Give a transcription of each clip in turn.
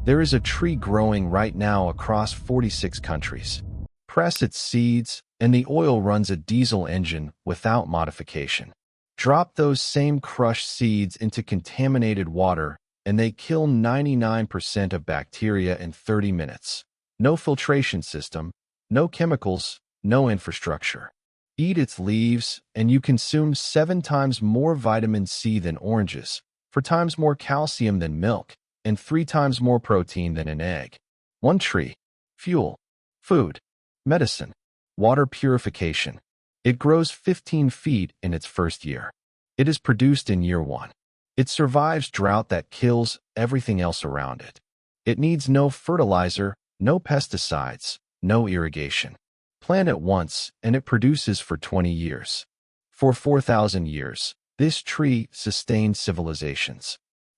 There is a tree growing right now across 46 countries. Press its seeds, and the oil runs a diesel engine without modification. Drop those same crushed seeds into contaminated water, and they kill 99% of bacteria in 30 minutes. No filtration system, no chemicals, no infrastructure. Eat its leaves, and you consume 7 times more vitamin C than oranges, 4 times more calcium than milk, and 3 times more protein than an egg. One tree. Fuel. Food. Medicine. Water purification. It grows 15 feet in its first year. It is produced in year 1. It survives drought that kills everything else around it. It needs no fertilizer, no pesticides, no irrigation. Plant it once, and it produces for 20 years. For 4,000 years, this tree sustained civilizations.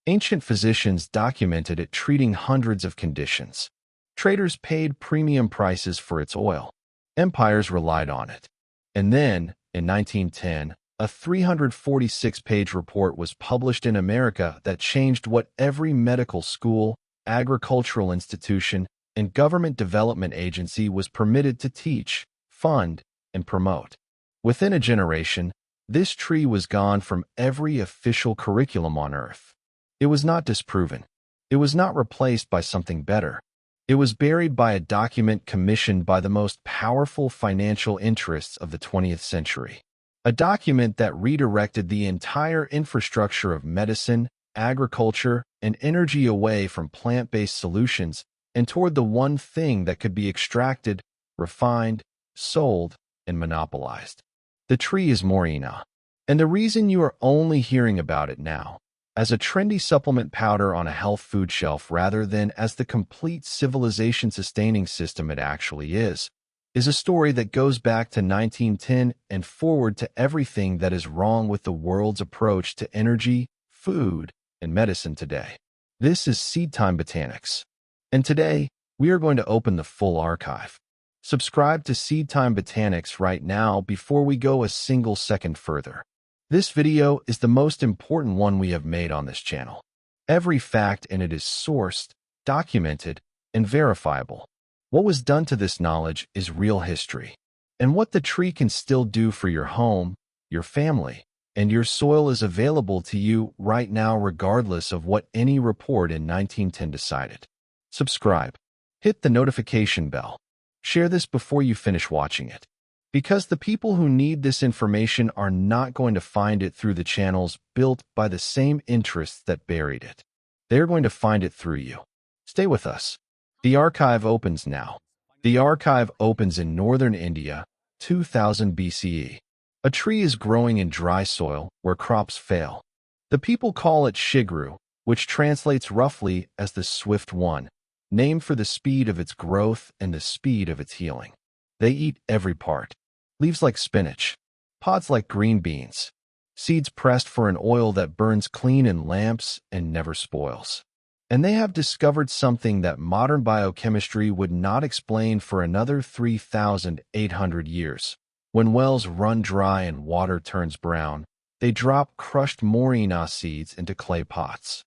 Ancient physicians documented it treating hundreds of conditions. Traders paid premium prices for its oil. Empires relied on it. And then, in 1910, a 346-page report was published in America that changed what every medical school, agricultural institution, and government development agency was permitted to teach, fund, and promote. Within a generation, this tree was gone from every official curriculum on Earth. It was not disproven. It was not replaced by something better. It was buried by a document commissioned by the most powerful financial interests of the 20th century. A document that redirected the entire infrastructure of medicine, agriculture, and energy away from plant-based solutions and toward the one thing that could be extracted, refined, sold, and monopolized. The tree is moringa. And the reason you are only hearing about it now, as a trendy supplement powder on a health food shelf rather than as the complete civilization-sustaining system it actually is a story that goes back to 1910 and forward to everything that is wrong with the world's approach to energy, food, and medicine today. This is Seedtime Botanics. And today, we are going to open the full archive. Subscribe to Seedtime Botanics right now before we go a single second further. This video is the most important one we have made on this channel. Every fact in it is sourced, documented, and verifiable. What was done to this knowledge is real history. And what the tree can still do for your home, your family, and your soil is available to you right now regardless of what any report in 1910 decided. Subscribe. Hit the notification bell. Share this before you finish watching it. Because the people who need this information are not going to find it through the channels built by the same interests that buried it. They are going to find it through you. Stay with us. The archive opens now. The archive opens in northern India, 2000 BCE. A tree is growing in dry soil where crops fail. The people call it shigru, which translates roughly as the swift one, named for the speed of its growth and the speed of its healing. They eat every part. Leaves like spinach, pods like green beans, seeds pressed for an oil that burns clean in lamps and never spoils. And they have discovered something that modern biochemistry would not explain for another 3,800 years. When wells run dry and water turns brown, they drop crushed moringa seeds into clay pots.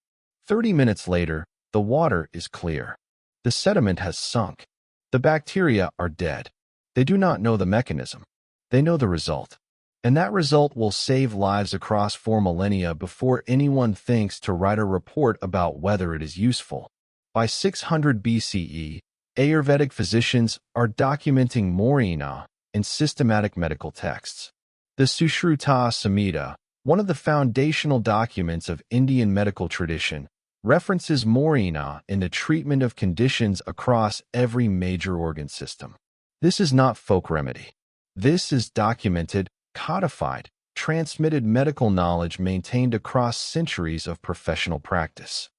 30 minutes later, the water is clear. The sediment has sunk. The bacteria are dead. They do not know the mechanism. They know the result. And that result will save lives across 4 millennia before anyone thinks to write a report about whether it is useful. By 600 BCE, Ayurvedic physicians are documenting moringa in systematic medical texts. The Sushruta Samhita, one of the foundational documents of Indian medical tradition, references moringa in the treatment of conditions across every major organ system. This is not folk remedy. This is documented, codified, transmitted medical knowledge maintained across centuries of professional practice.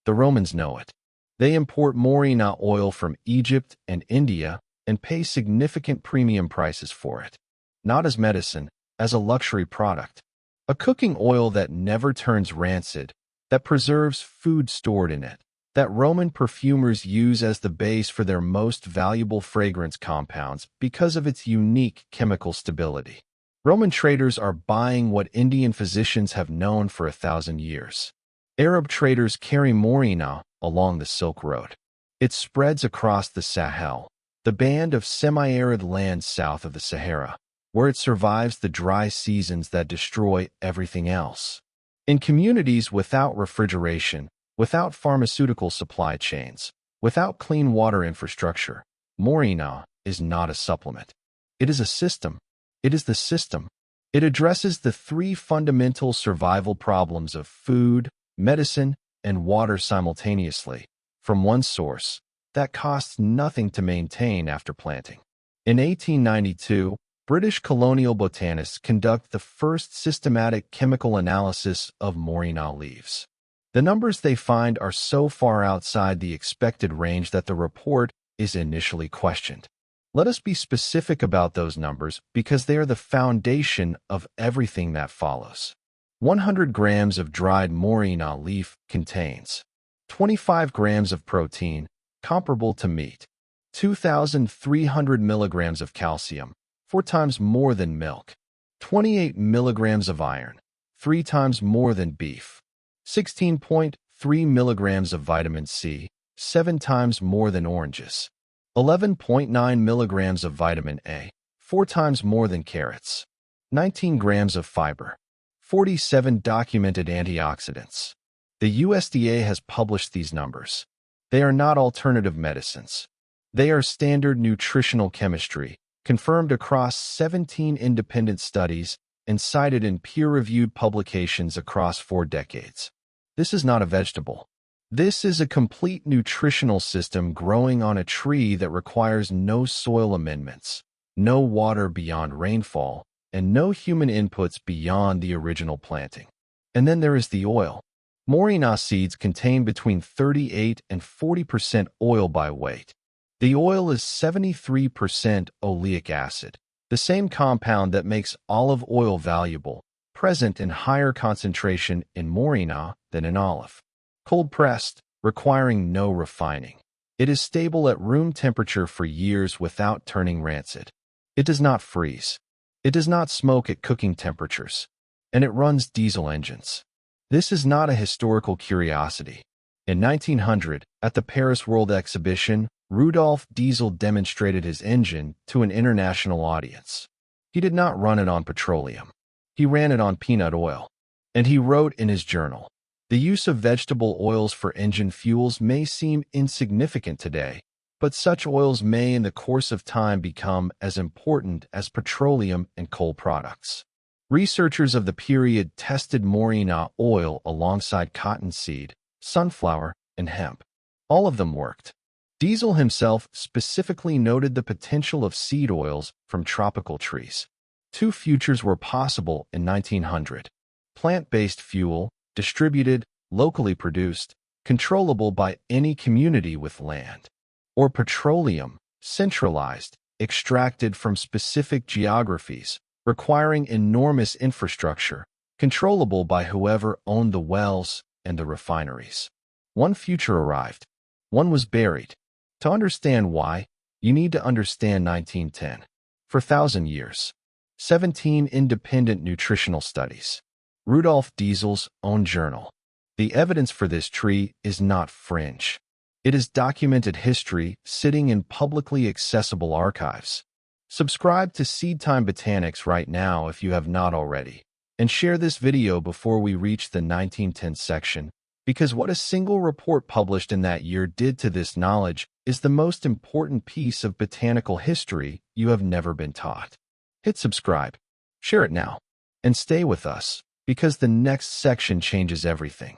The Romans know it. They import moringa oil from Egypt and India and pay significant premium prices for it. Not as medicine, as a luxury product. A cooking oil that never turns rancid, that preserves food stored in it, that Roman perfumers use as the base for their most valuable fragrance compounds because of its unique chemical stability. Roman traders are buying what Indian physicians have known for 1,000 years. Arab traders carry moringa along the Silk Road. It spreads across the Sahel, the band of semi-arid lands south of the Sahara, where it survives the dry seasons that destroy everything else. In communities without refrigeration, without pharmaceutical supply chains, without clean water infrastructure, moringa is not a supplement. It is a system. It is the system. It addresses the three fundamental survival problems of food, medicine, and water simultaneously, from one source that costs nothing to maintain after planting. In 1892, British colonial botanists conduct the first systematic chemical analysis of moringa leaves. The numbers they find are so far outside the expected range that the report is initially questioned. Let us be specific about those numbers because they are the foundation of everything that follows. 100 grams of dried moringa leaf contains 25 grams of protein, comparable to meat, 2,300 milligrams of calcium, 4 times more than milk, 28 milligrams of iron, 3 times more than beef, 16.3 milligrams of vitamin C, 7 times more than oranges, 11.9 milligrams of vitamin A, 4 times more than carrots, 19 grams of fiber, 47 documented antioxidants. The USDA has published these numbers. They are not alternative medicines. They are standard nutritional chemistry, confirmed across 17 independent studies and cited in peer-reviewed publications across 4 decades. This is not a vegetable. This is a complete nutritional system growing on a tree that requires no soil amendments, no water beyond rainfall, and no human inputs beyond the original planting. And then there is the oil. Moringa seeds contain between 38 and 40% oil by weight. The oil is 73% oleic acid, the same compound that makes olive oil valuable, present in higher concentration in moringa than in olive. Cold-pressed, requiring no refining. It is stable at room temperature for years without turning rancid. It does not freeze. It does not smoke at cooking temperatures. And it runs diesel engines. This is not a historical curiosity. In 1900, at the Paris World Exhibition, Rudolf Diesel demonstrated his engine to an international audience. He did not run it on petroleum. He ran it on peanut oil. And he wrote in his journal, "The use of vegetable oils for engine fuels may seem insignificant today, but such oils may in the course of time become as important as petroleum and coal products." Researchers of the period tested moringa oil alongside cottonseed, sunflower, and hemp. All of them worked. Diesel himself specifically noted the potential of seed oils from tropical trees. 2 futures were possible in 1900. Plant-based fuel, distributed, locally produced, controllable by any community with land. Or petroleum, centralized, extracted from specific geographies, requiring enormous infrastructure, controllable by whoever owned the wells and the refineries. One future arrived. One was buried. To understand why, you need to understand 1910. For 1,000 years. 17 independent nutritional studies. Rudolf Diesel's own journal. The evidence for this tree is not fringe. It is documented history sitting in publicly accessible archives. Subscribe to Seedtime Botanics right now if you have not already, and share this video before we reach the 1910 section, because what a single report published in that year did to this knowledge is the most important piece of botanical history you have never been taught. Hit subscribe, share it now, and stay with us, because the next section changes everything.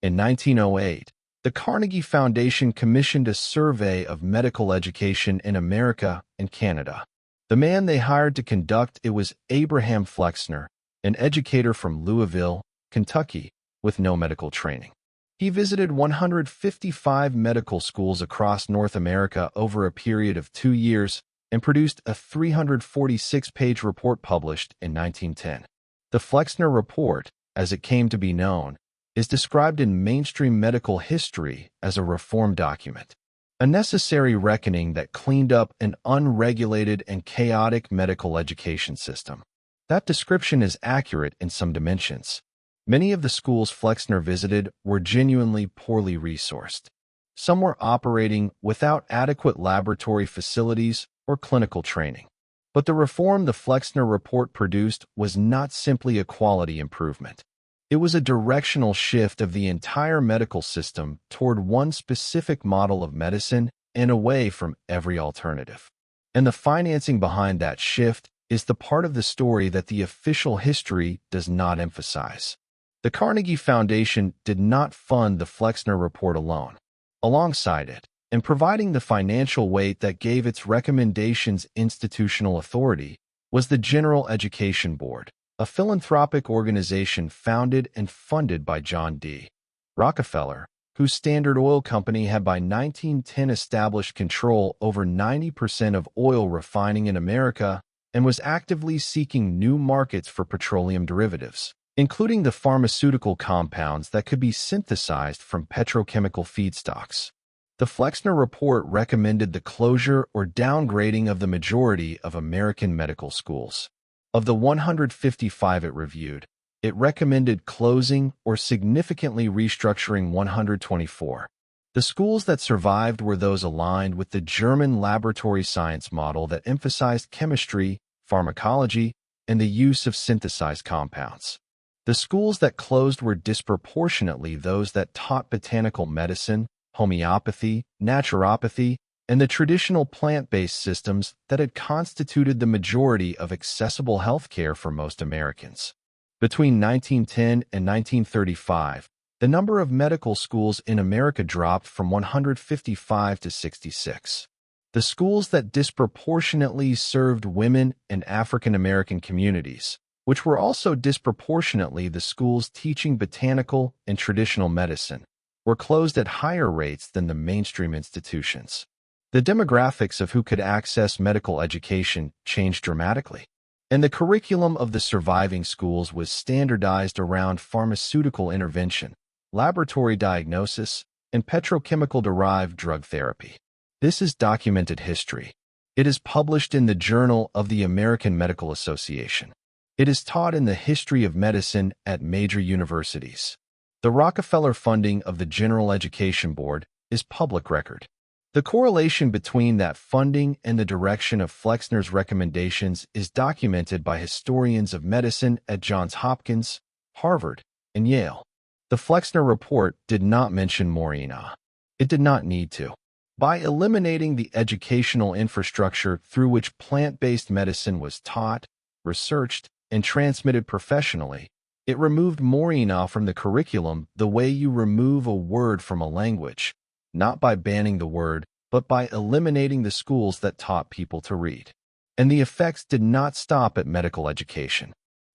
In 1908, the Carnegie Foundation commissioned a survey of medical education in America and Canada. The man they hired to conduct it was Abraham Flexner, an educator from Louisville, Kentucky, with no medical training. He visited 155 medical schools across North America over a period of 2 years and produced a 346-page report published in 1910. The Flexner Report, as it came to be known, is described in mainstream medical history as a reform document, a necessary reckoning that cleaned up an unregulated and chaotic medical education system. That description is accurate in some dimensions. Many of the schools Flexner visited were genuinely poorly resourced. Some were operating without adequate laboratory facilities or clinical training. But the reform the Flexner Report produced was not simply a quality improvement. It was a directional shift of the entire medical system toward one specific model of medicine and away from every alternative. And the financing behind that shift is the part of the story that the official history does not emphasize. The Carnegie Foundation did not fund the Flexner Report alone. Alongside it, and providing the financial weight that gave its recommendations institutional authority, was the General Education Board, a philanthropic organization founded and funded by John D. Rockefeller, whose Standard Oil Company had by 1910 established control over 90% of oil refining in America and was actively seeking new markets for petroleum derivatives, including the pharmaceutical compounds that could be synthesized from petrochemical feedstocks. The Flexner Report recommended the closure or downgrading of the majority of American medical schools. Of the 155 it reviewed, it recommended closing or significantly restructuring 124. The schools that survived were those aligned with the German laboratory science model that emphasized chemistry, pharmacology, and the use of synthesized compounds. The schools that closed were disproportionately those that taught botanical medicine, homeopathy, naturopathy, and the traditional plant-based systems that had constituted the majority of accessible health care for most Americans. Between 1910 and 1935, the number of medical schools in America dropped from 155 to 66. The schools that disproportionately served women and African American communities, which were also disproportionately the schools teaching botanical and traditional medicine, were closed at higher rates than the mainstream institutions. The demographics of who could access medical education changed dramatically, and the curriculum of the surviving schools was standardized around pharmaceutical intervention, laboratory diagnosis, and petrochemical-derived drug therapy. This is documented history. It is published in the Journal of the American Medical Association. It is taught in the history of medicine at major universities. The Rockefeller funding of the General Education Board is public record. The correlation between that funding and the direction of Flexner's recommendations is documented by historians of medicine at Johns Hopkins, Harvard, and Yale. The Flexner Report did not mention moringa. It did not need to. By eliminating the educational infrastructure through which plant-based medicine was taught, researched, and transmitted professionally, it removed moringa from the curriculum the way you remove a word from a language, not by banning the word, but by eliminating the schools that taught people to read. And the effects did not stop at medical education.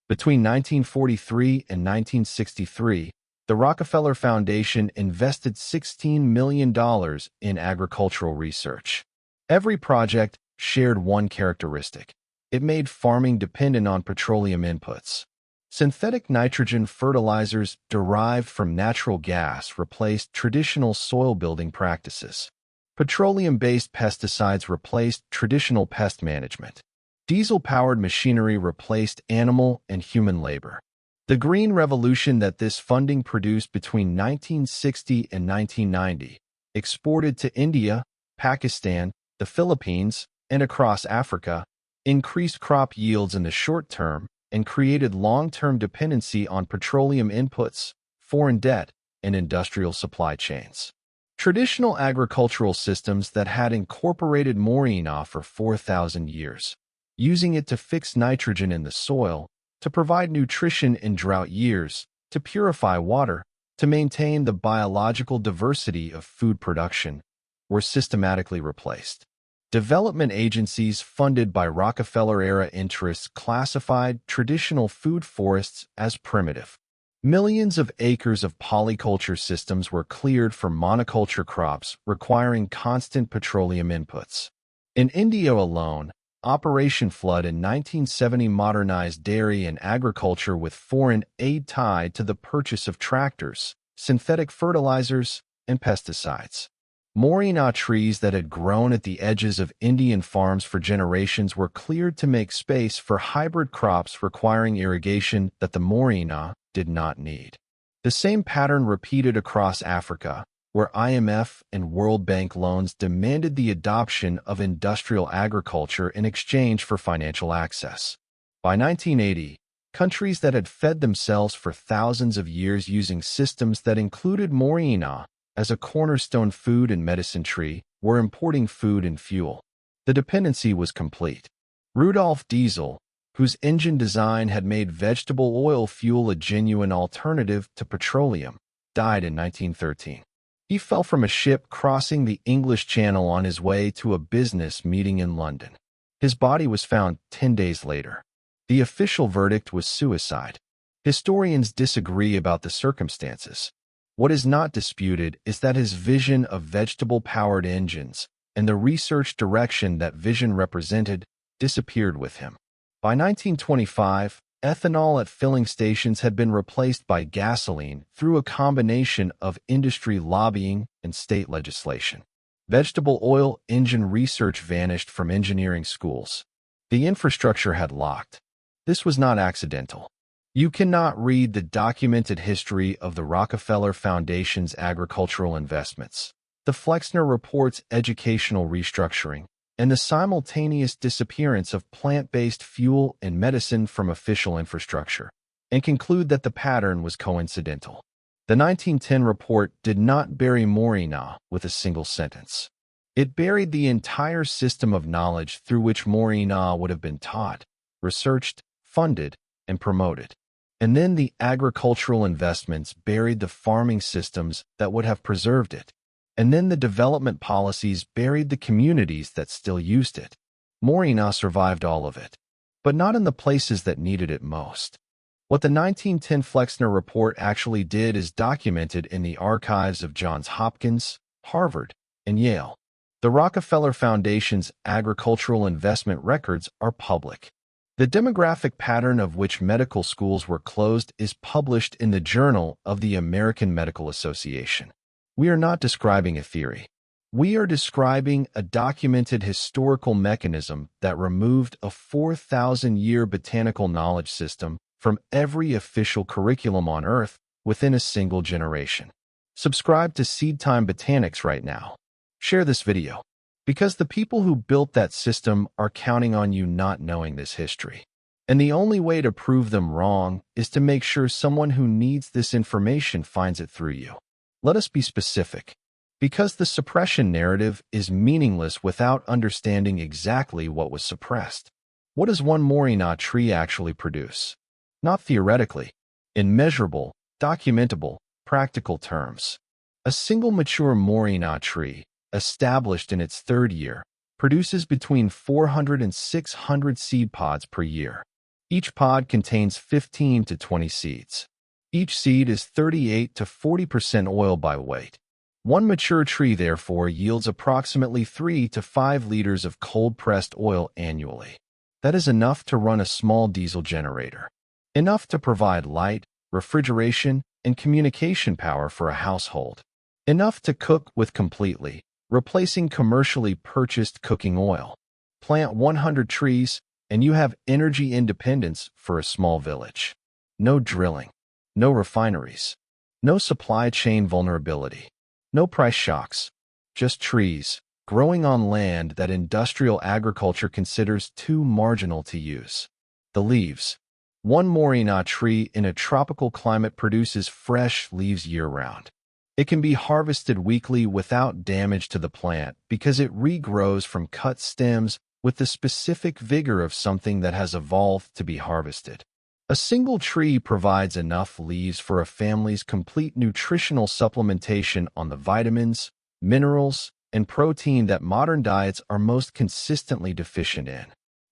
Between 1943 and 1963, the Rockefeller Foundation invested $16 million in agricultural research. Every project shared one characteristic. It made farming dependent on petroleum inputs. Synthetic nitrogen fertilizers derived from natural gas replaced traditional soil-building practices. Petroleum-based pesticides replaced traditional pest management. Diesel-powered machinery replaced animal and human labor. The green revolution that this funding produced between 1960 and 1990, exported to India, Pakistan, the Philippines, and across Africa, increased crop yields in the short term and created long-term dependency on petroleum inputs, foreign debt, and industrial supply chains. Traditional agricultural systems that had incorporated moringa for 4,000 years, using it to fix nitrogen in the soil, to provide nutrition in drought years, to purify water, to maintain the biological diversity of food production, were systematically replaced. Development agencies funded by Rockefeller-era interests classified traditional food forests as primitive. Millions of acres of polyculture systems were cleared for monoculture crops requiring constant petroleum inputs. In India alone, Operation Flood in 1970 modernized dairy and agriculture with foreign aid tied to the purchase of tractors, synthetic fertilizers, and pesticides. Moringa trees that had grown at the edges of Indian farms for generations were cleared to make space for hybrid crops requiring irrigation that the moringa did not need. The same pattern repeated across Africa, where IMF and World Bank loans demanded the adoption of industrial agriculture in exchange for financial access. By 1980, countries that had fed themselves for thousands of years using systems that included moringa as a cornerstone food and medicine tree were importing food and fuel. The dependency was complete. Rudolf Diesel, whose engine design had made vegetable oil fuel a genuine alternative to petroleum, died in 1913. He fell from a ship crossing the English Channel on his way to a business meeting in London. His body was found 10 days later. The official verdict was suicide. Historians disagree about the circumstances. What is not disputed is that his vision of vegetable-powered engines and the research direction that vision represented disappeared with him. By 1925, ethanol at filling stations had been replaced by gasoline through a combination of industry lobbying and state legislation. Vegetable oil engine research vanished from engineering schools. The infrastructure had locked. This was not accidental. You cannot read the documented history of the Rockefeller Foundation's agricultural investments, the Flexner Report's educational restructuring, and the simultaneous disappearance of plant-based fuel and medicine from official infrastructure, and conclude that the pattern was coincidental. The 1910 report did not bury moringa with a single sentence. It buried the entire system of knowledge through which moringa would have been taught, researched, funded, and promoted. And then the agricultural investments buried the farming systems that would have preserved it. And then the development policies buried the communities that still used it. Moringa survived all of it, but not in the places that needed it most. What the 1910 Flexner Report actually did is documented in the archives of Johns Hopkins, Harvard, and Yale. The Rockefeller Foundation's agricultural investment records are public. The demographic pattern of which medical schools were closed is published in the Journal of the American Medical Association. We are not describing a theory. We are describing a documented historical mechanism that removed a 4,000-year botanical knowledge system from every official curriculum on Earth within a single generation. Subscribe to Seedtime Botanics right now. Share this video, because the people who built that system are counting on you not knowing this history. And the only way to prove them wrong is to make sure someone who needs this information finds it through you. Let us be specific, because the suppression narrative is meaningless without understanding exactly what was suppressed. What does one moringa tree actually produce? Not theoretically, in measurable, documentable, practical terms. A single mature moringa tree, established in its third year, produces between 400 and 600 seed pods per year. Each pod contains 15 to 20 seeds. Each seed is 38 to 40% oil by weight. One mature tree, therefore, yields approximately 3 to 5 liters of cold-pressed oil annually. That is enough to run a small diesel generator. Enough to provide light, refrigeration, and communication power for a household. Enough to cook with completely, replacing commercially purchased cooking oil. Plant 100 trees, and you have energy independence for a small village. No drilling. No refineries. No supply chain vulnerability. No price shocks. Just trees, growing on land that industrial agriculture considers too marginal to use. The leaves. One moringa tree in a tropical climate produces fresh leaves year-round. It can be harvested weekly without damage to the plant because it regrows from cut stems with the specific vigor of something that has evolved to be harvested. A single tree provides enough leaves for a family's complete nutritional supplementation on the vitamins, minerals, and protein that modern diets are most consistently deficient in.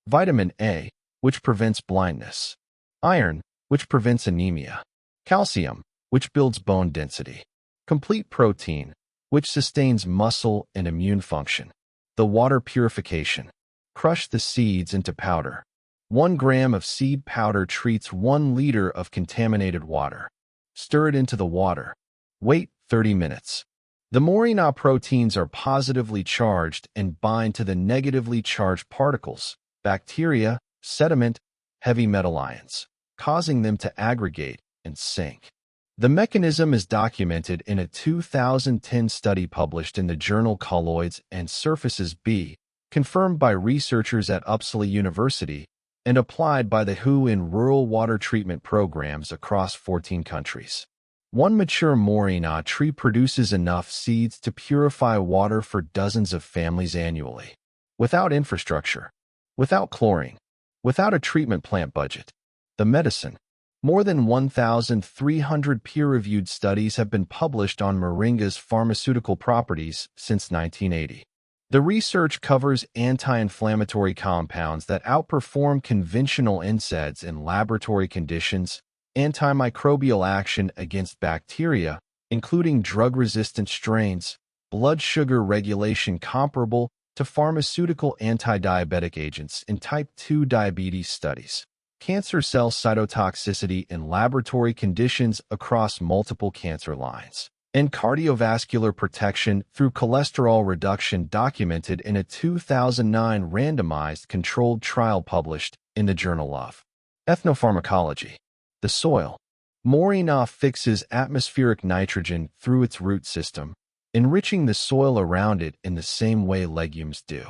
Vitamin A, which prevents blindness. Iron, which prevents anemia. Calcium, which builds bone density. Complete protein, which sustains muscle and immune function. The water purification. Crush the seeds into powder. 1 gram of seed powder treats 1 liter of contaminated water. Stir it into the water. Wait 30 minutes. The moringa proteins are positively charged and bind to the negatively charged particles, bacteria, sediment, heavy metal ions, causing them to aggregate and sink. The mechanism is documented in a 2010 study published in the journal Colloids and Surfaces B, confirmed by researchers at Uppsala University, and applied by the WHO in rural water treatment programs across 14 countries. One mature moringa tree produces enough seeds to purify water for dozens of families annually. Without infrastructure, without chlorine, without a treatment plant budget. The medicine. More than 1,300 peer-reviewed studies have been published on moringa's pharmaceutical properties since 1980. The research covers anti-inflammatory compounds that outperform conventional NSAIDs in laboratory conditions, antimicrobial action against bacteria, including drug-resistant strains, blood sugar regulation comparable to pharmaceutical anti-diabetic agents in type 2 diabetes studies, cancer cell cytotoxicity in laboratory conditions across multiple cancer lines, and cardiovascular protection through cholesterol reduction documented in a 2009 randomized controlled trial published in the Journal of Ethnopharmacology. The soil. Moringa fixes atmospheric nitrogen through its root system, enriching the soil around it in the same way legumes do.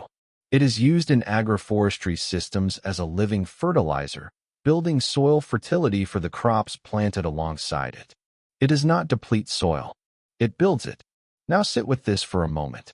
It is used in agroforestry systems as a living fertilizer, building soil fertility for the crops planted alongside it. It does not deplete soil. It builds it. Now sit with this for a moment.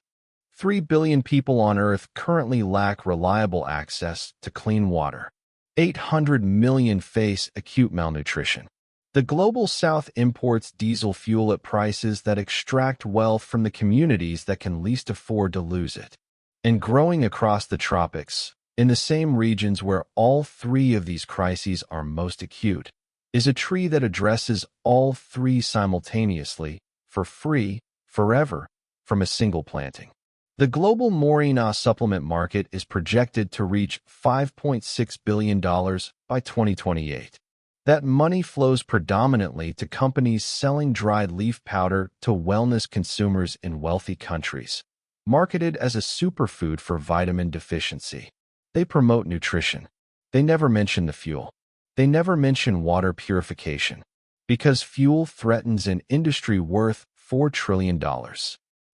3 billion people on Earth currently lack reliable access to clean water. 800 million face acute malnutrition. The Global South imports diesel fuel at prices that extract wealth from the communities that can least afford to lose it. And growing across the tropics, in the same regions where all three of these crises are most acute, is a tree that addresses all three simultaneously, for free, forever, from a single planting. The global moringa supplement market is projected to reach $5.6 billion by 2028. That money flows predominantly to companies selling dried leaf powder to wellness consumers in wealthy countries, marketed as a superfood for vitamin deficiency. They promote nutrition. They never mention the fuel. They never mention water purification, because fuel threatens an industry worth $4 trillion.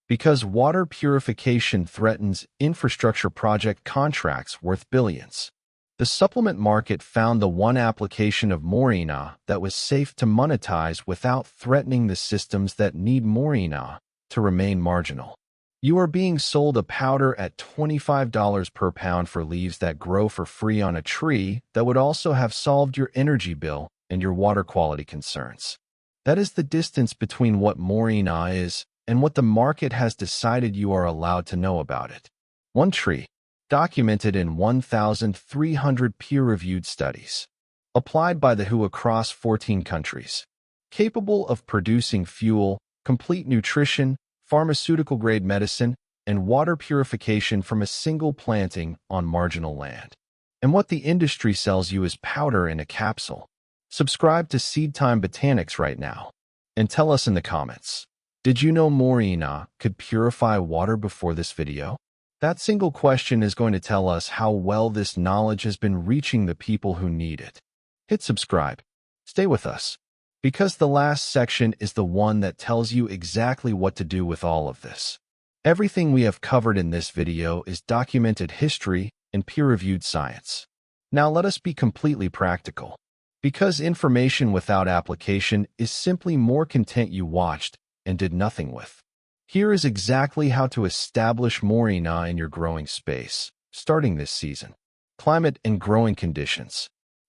Because water purification threatens infrastructure project contracts worth billions. The supplement market found the one application of moringa that was safe to monetize without threatening the systems that need moringa to remain marginal. You are being sold a powder at $25 per pound for leaves that grow for free on a tree that would also have solved your energy bill and your water quality concerns. That is the distance between what moringa is and what the market has decided you are allowed to know about it. One tree. Documented in 1,300 peer-reviewed studies, applied by the WHO across 14 countries, capable of producing fuel, complete nutrition, pharmaceutical-grade medicine, and water purification from a single planting on marginal land. And what the industry sells you is powder in a capsule. Subscribe to Seedtime Botanics right now, and tell us in the comments, did you know moringa could purify water before this video? That single question is going to tell us how well this knowledge has been reaching the people who need it. Hit subscribe. Stay with us, because the last section is the one that tells you exactly what to do with all of this. Everything we have covered in this video is documented history and peer-reviewed science. Now let us be completely practical, because information without application is simply more content you watched and did nothing with. Here is exactly how to establish moringa in your growing space, starting this season. Climate and growing conditions.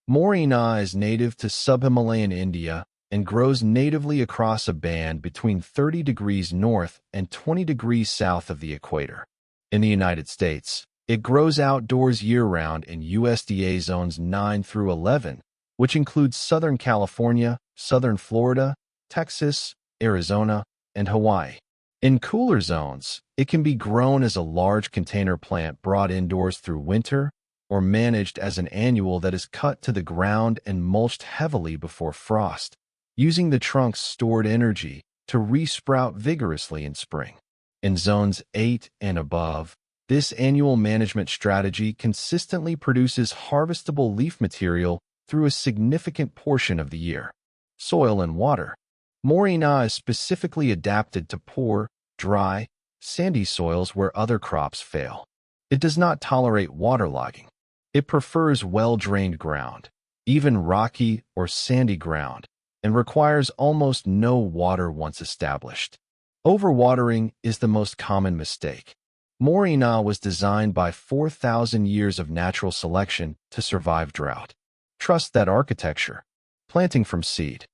Moringa is native to sub-Himalayan India and grows natively across a band between 30 degrees north and 20 degrees south of the equator. In the United States, it grows outdoors year-round in USDA zones 9 through 11, which includes Southern California, Southern Florida, Texas, Arizona, and Hawaii. In cooler zones, it can be grown as a large container plant brought indoors through winter or managed as an annual that is cut to the ground and mulched heavily before frost, using the trunk's stored energy to resprout vigorously in spring. In zones 8 and above, this annual management strategy consistently produces harvestable leaf material through a significant portion of the year. Soil and water. Moringa is specifically adapted to poor, dry, sandy soils where other crops fail. It does not tolerate waterlogging. It prefers well-drained ground, even rocky or sandy ground, and requires almost no water once established. Overwatering is the most common mistake. Moringa was designed by 4,000 years of natural selection to survive drought. Trust that architecture. Planting from seed.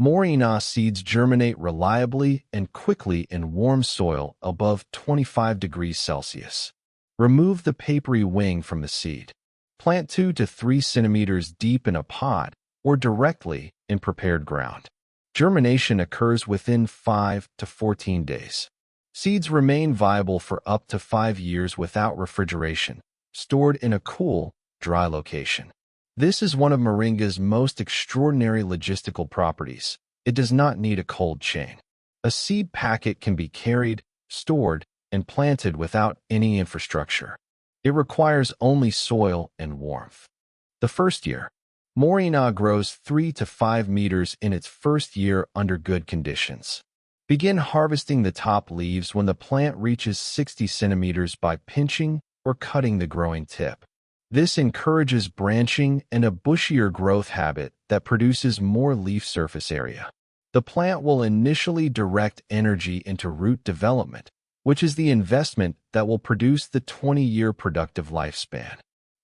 Moringa seeds germinate reliably and quickly in warm soil above 25 degrees Celsius. Remove the papery wing from the seed. Plant 2 to 3 centimeters deep in a pot or directly in prepared ground. Germination occurs within 5 to 14 days. Seeds remain viable for up to 5 years without refrigeration, stored in a cool, dry location. This is one of moringa's most extraordinary logistical properties. It does not need a cold chain. A seed packet can be carried, stored, and planted without any infrastructure. It requires only soil and warmth. The first year. Moringa grows 3 to 5 meters in its first year under good conditions. Begin harvesting the top leaves when the plant reaches 60 centimeters by pinching or cutting the growing tip. This encourages branching and a bushier growth habit that produces more leaf surface area. The plant will initially direct energy into root development, which is the investment that will produce the 20-year productive lifespan.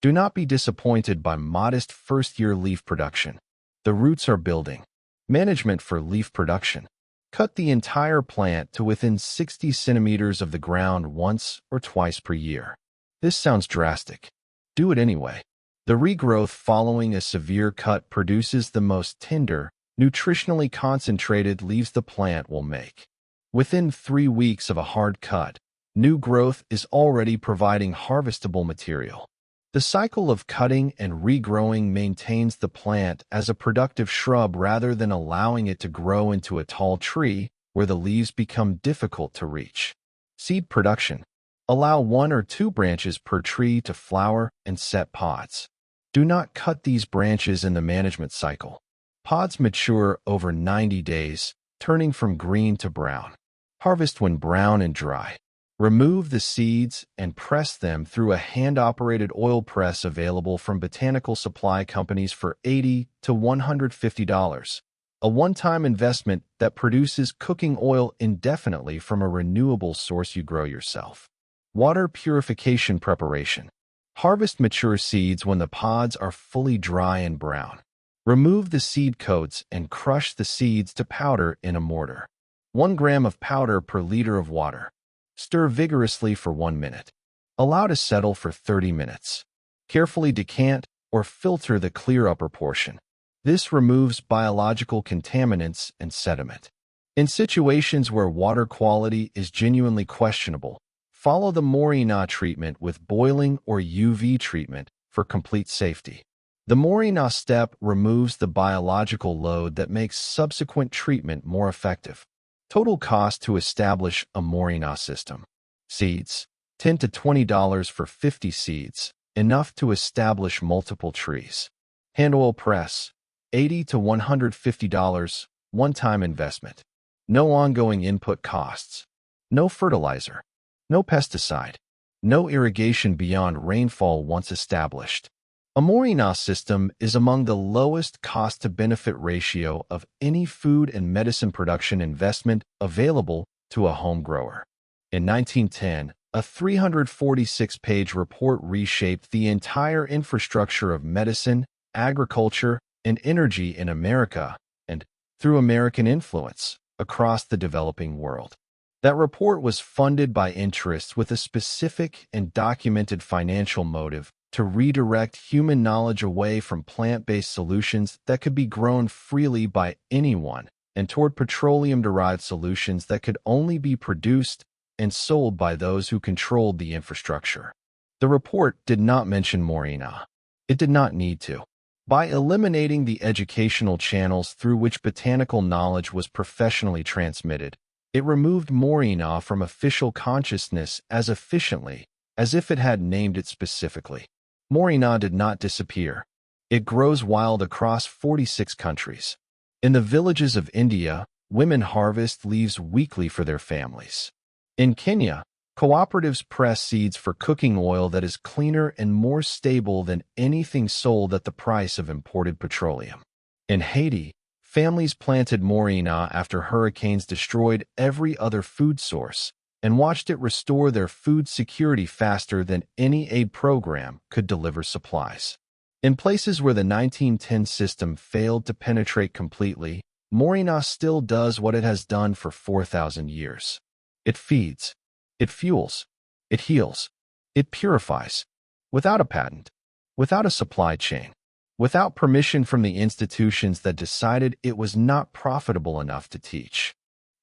Do not be disappointed by modest first-year leaf production. The roots are building. Management for leaf production. Cut the entire plant to within 60 centimeters of the ground once or twice per year. This sounds drastic. Do it anyway. The regrowth following a severe cut produces the most tender, nutritionally concentrated leaves the plant will make. Within 3 weeks of a hard cut, new growth is already providing harvestable material. The cycle of cutting and regrowing maintains the plant as a productive shrub rather than allowing it to grow into a tall tree where the leaves become difficult to reach. Seed production. Allow 1 or 2 branches per tree to flower and set pods. Do not cut these branches in the management cycle. Pods mature over 90 days, turning from green to brown. Harvest when brown and dry. Remove the seeds and press them through a hand-operated oil press available from botanical supply companies for $80 to $150. A one-time investment that produces cooking oil indefinitely from a renewable source you grow yourself. Water purification preparation. Harvest mature seeds when the pods are fully dry and brown. Remove the seed coats and crush the seeds to powder in a mortar. 1 gram of powder per liter of water. Stir vigorously for 1 minute. Allow to settle for 30 minutes. Carefully decant or filter the clear upper portion. This removes biological contaminants and sediment. In situations where water quality is genuinely questionable, follow the moringa treatment with boiling or UV treatment for complete safety. The moringa step removes the biological load that makes subsequent treatment more effective. Total cost to establish a moringa system. Seeds. $10 to $20 for 50 seeds, enough to establish multiple trees. Hand oil press. $80 to $150, one-time investment. No ongoing input costs. No fertilizer. No pesticide. No irrigation beyond rainfall once established. A moringa system is among the lowest cost-to-benefit ratio of any food and medicine production investment available to a home grower. In 1910, a 346-page report reshaped the entire infrastructure of medicine, agriculture, and energy in America and, through American influence, across the developing world. That report was funded by interests with a specific and documented financial motive to redirect human knowledge away from plant-based solutions that could be grown freely by anyone and toward petroleum-derived solutions that could only be produced and sold by those who controlled the infrastructure. The report did not mention moringa. It did not need to. By eliminating the educational channels through which botanical knowledge was professionally transmitted, it removed moringa from official consciousness as efficiently as if it had named it specifically. Moringa did not disappear. It grows wild across 46 countries. In the villages of India, women harvest leaves weekly for their families. In Kenya, cooperatives press seeds for cooking oil that is cleaner and more stable than anything sold at the price of imported petroleum. In Haiti, families planted moringa after hurricanes destroyed every other food source and watched it restore their food security faster than any aid program could deliver supplies. In places where the 1910 system failed to penetrate completely, moringa still does what it has done for 4,000 years. It feeds, it fuels, it heals, it purifies, without a patent, without a supply chain, without permission from the institutions that decided it was not profitable enough to teach.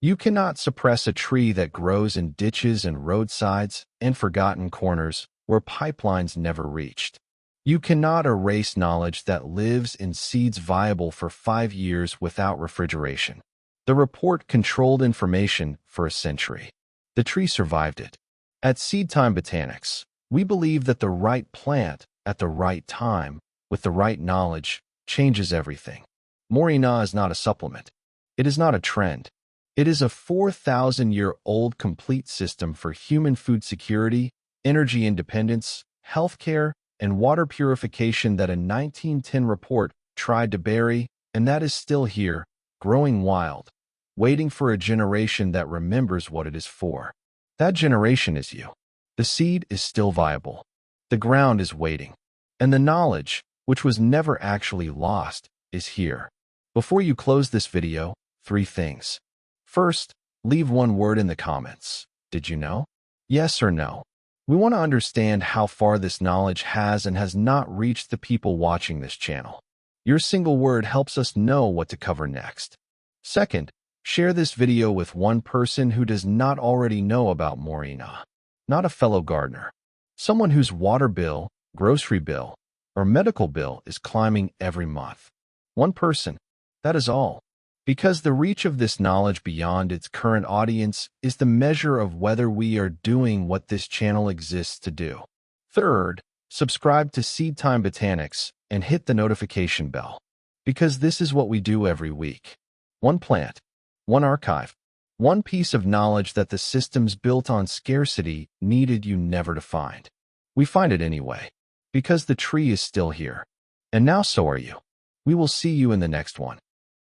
You cannot suppress a tree that grows in ditches and roadsides and forgotten corners where pipelines never reached. You cannot erase knowledge that lives in seeds viable for 5 years without refrigeration. The report controlled information for a century. The tree survived it. At Seedtime Botanics, we believe that the right plant at the right time with the right knowledge changes everything. Moringa is not a supplement. It is not a trend. It is a 4,000-year-old complete system for human food security, energy independence, healthcare, and water purification that a 1910 report tried to bury, and that is still here, growing wild, waiting for a generation that remembers what it is for. That generation is you. The seed is still viable. The ground is waiting. And the knowledge, which was never actually lost, is here. Before you close this video, 3 things. First, leave one word in the comments. Did you know? Yes or no. We want to understand how far this knowledge has and has not reached the people watching this channel. Your single word helps us know what to cover next. Second, share this video with one person who does not already know about moringa. Not a fellow gardener. Someone whose water bill, grocery bill, or medical bill is climbing every month. One person. That is all. Because the reach of this knowledge beyond its current audience is the measure of whether we are doing what this channel exists to do. Third, subscribe to Seedtime Botanics and hit the notification bell. Because this is what we do every week. One plant, one archive, one piece of knowledge that the systems built on scarcity needed you never to find. We find it anyway, because the tree is still here. And now so are you. We will see you in the next one.